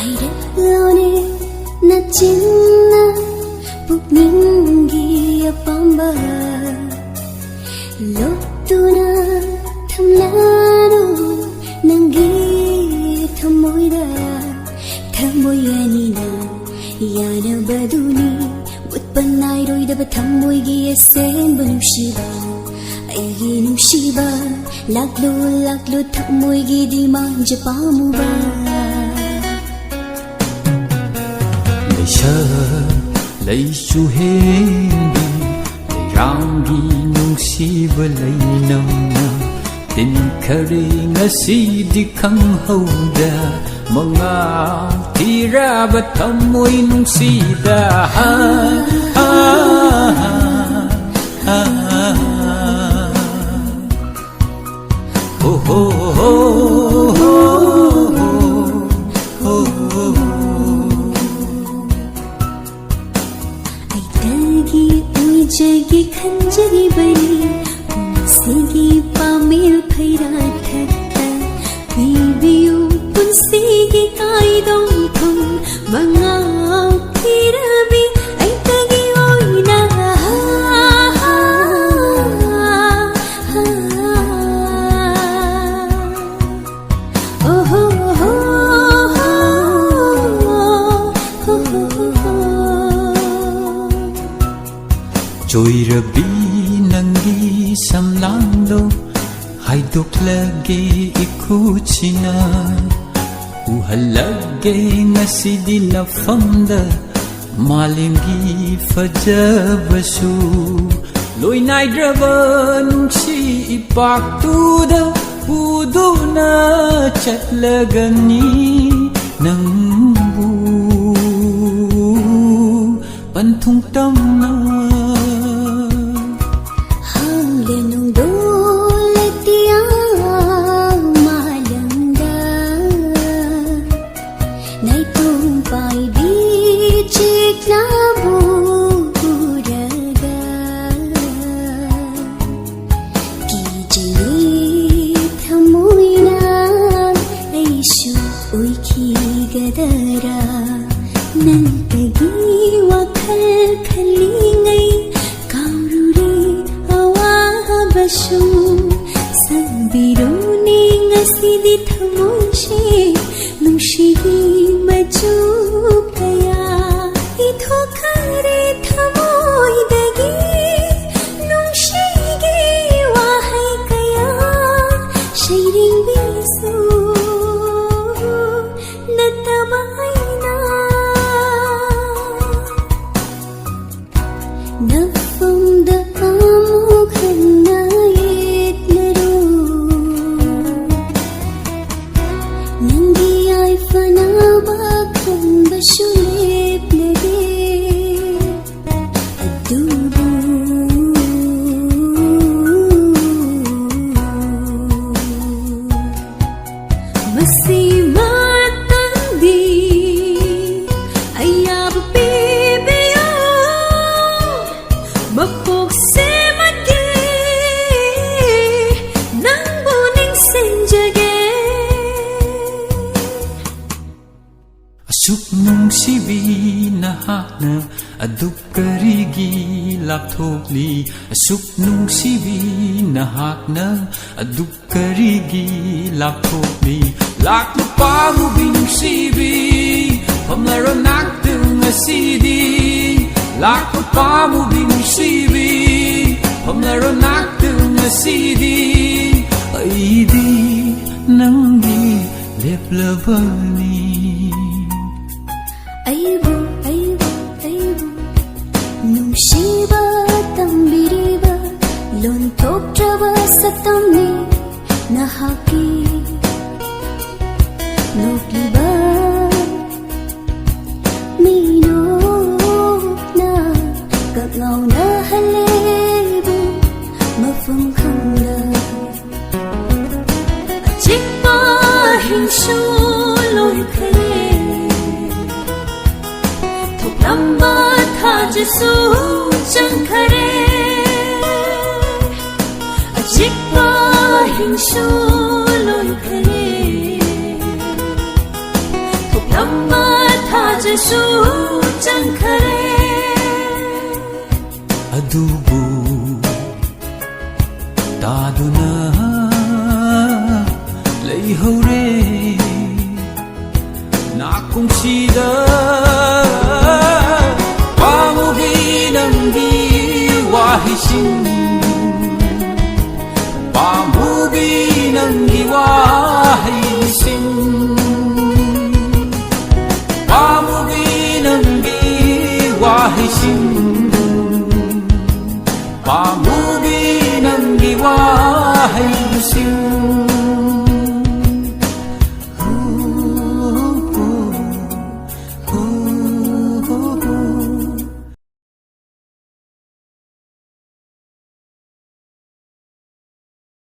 ꯍꯥꯏꯔꯛꯂꯣꯅꯦ ꯅꯆꯤꯟꯅ ꯄꯨꯛꯅꯤꯡꯒꯤ ꯑꯄꯥꯝꯕ ꯂꯣꯠꯇꯨꯅ ꯊꯝꯂꯅꯨ ꯅꯪꯒꯤ ꯊꯃꯣꯏꯗ ꯊꯃꯣꯏ ꯑꯅꯤꯅ ꯌꯥꯅꯕꯗꯨꯅꯤ ꯃꯨꯠꯄ ꯅꯥꯏꯔꯣꯏꯗꯕ ꯊꯃꯣꯏꯒꯤ ꯑꯁꯦꯡꯕ ꯅꯨꯡꯁꯤꯕ ꯑꯩꯒꯤ ꯅꯨꯡꯁꯤꯕ ꯂꯥꯛꯂꯣ ꯂꯥꯛꯂꯣ ꯊꯃꯣꯏꯒꯤꯗꯤ ꯃꯥꯡꯖ ꯄꯥꯝꯃꯨꯕ ꯂꯩꯁꯥ ꯂꯩꯁꯨ ꯍꯦꯟꯕꯤ ꯂꯩꯔꯥꯡꯒꯤ ꯅꯨꯡꯁꯤꯕ ꯂꯩꯅꯝꯅ ꯇꯤꯟꯈꯔꯦ ꯉꯁꯤꯗꯤ ꯈꯪꯍꯧꯗ ꯃꯉꯥꯜ ꯊꯤꯔꯕ ꯊꯃꯣꯏ ꯅꯨꯡꯁꯤꯗ ꯑꯩꯗꯒꯤ ꯎꯏꯖꯒꯤ ꯈꯟꯖꯔꯤꯕꯅꯤ ꯄꯨꯟꯁꯤꯒꯤ ꯄꯥꯃꯦꯜ ꯐꯩꯔꯥꯊꯛꯇ ꯄꯤꯕꯤꯌꯨ ꯄꯨꯟꯁꯤꯒꯤ ꯀꯥꯏꯗꯣꯡꯐꯝ ꯃꯉꯥꯜ ꯊꯤꯔꯕꯤ ꯑꯩꯗꯒꯤ ꯑꯣꯏꯅ ꯆꯣꯏꯔꯕꯤ ꯅꯪꯒꯤ ꯁꯝꯂꯥꯡꯗꯣ ꯍꯥꯏꯗꯣꯛꯂꯒꯦ 이쿠치나 우할라게 ngасidi nafamda malemgi fajabasu loinaidraba nungsi ipaktuda uduna chatlagani nangbu panthung tamna nantagi wakhal khalingai kaurure awabasu sabironi ngasidi thamoise nungshigi machu kaya ithokare thamoidagi nungshigi wahai kaya shairing bisu natamaina nafamda amukhanna yetnaru nangi ay fanaba khanbashu leplade adubu masima Asuk nungsibi nahakna aduk karigi lapthokli Asuk nungsibi nahakna aduk karigi lapthokli Lakna pamu binungsibi pamlaro naktung ngasidi Lakna pamu binungsibi pamlaro naktung ngasidi Aidi nangi leplabani aibu nungsiba tambiriba lonthoktraba satamni nahaki nokliba minokna kaknauna halebu mafam khangla achikpa hinshu loi khare lamba thajisu changkhare achikpa hinshu loi khare lamba ꯑꯗꯨꯕꯨ ꯇꯥꯗꯨꯅ ꯂꯩꯍꯧꯔꯦ ꯅꯥꯀꯣꯡꯁꯤꯗ ꯄꯥꯝꯃꯨꯕꯤ ꯅꯪꯒꯤ ꯋꯥꯍꯩꯁꯤꯡ ꯄꯥꯝꯃꯨꯕꯤ ꯅꯪꯒꯤ ꯋꯥꯍꯩꯁꯤꯡ